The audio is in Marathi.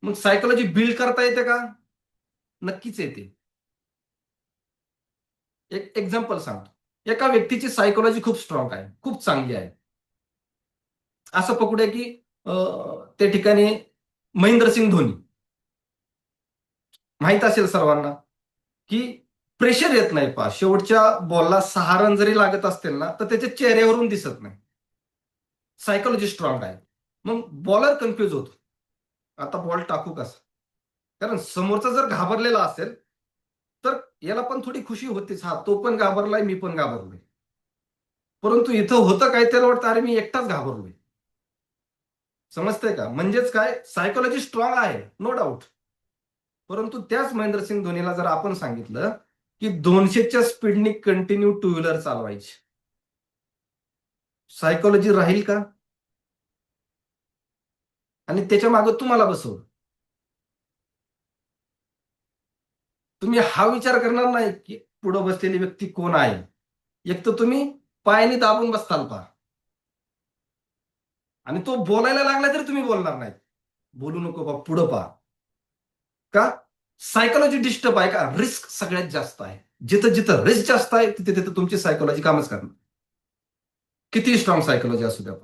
मग सायकोलॉजी बिल्ड करता येते का? नक्कीच येते. एक एक्झाम्पल सांगतो. एका व्यक्तीची सायकोलॉजी खूप स्ट्रॉंग आहे, खूप चांगली आहे. असं पकडूया की त्या ठिकाणी महेंद्रसिंग धोनी माहित असेल सर्वांना, की प्रेशर येत नाही. पहा, शेवटच्या बॉलला 6 रन जरी लागत असतील ना, तर त्याच्या चेहऱ्यावरून दिसत नाही. सायकोलॉजी स्ट्रॉंग आहे. मग बॉलर कन्फ्यूज होतो, आता बॉल टाकू कसा? कारण समोरचा जर घाबरलेला असेल, तर याला पण थोडी खुशी होतीच, हा तो पण घाबरलाय, मी पण घाबरलोय. परंतु इथं होतं काय, त्याला वाटतं अरे मी एकटाच घाबरलोय. समजतंय का? म्हणजेच काय, सायकोलॉजी स्ट्रॉंग आहे, नो डाऊट. परंतु त्याच महेंद्रसिंग धोनीला जर आपण सांगितलं की 200च्या स्पीडने कंटिन्यू टू व्हीलर चालवायची, सायकोलॉजी राहील का? आणि त्याच्या मागे तुम्हाला बसवलं, तुम्ही हा विचार करणार नाही की पुढे बसलेली व्यक्ती कोण आहे. एक तर तुम्ही पायाने दाबून बसताल पहा, आणि तो बोलायला लागला तरी तुम्ही बोलणार नाही, बोलू नको बा, पुढं पहा. का? सायकोलॉजी डिस्टर्ब आहे का? रिस्क सगळ्यात जास्त आहे. जिथं जिथं रिस्क जास्त आहे, तिथे तिथं तुमची सायकोलॉजी कामच करणार, किती स्ट्रॉंग सायकोलॉजी असू द्या.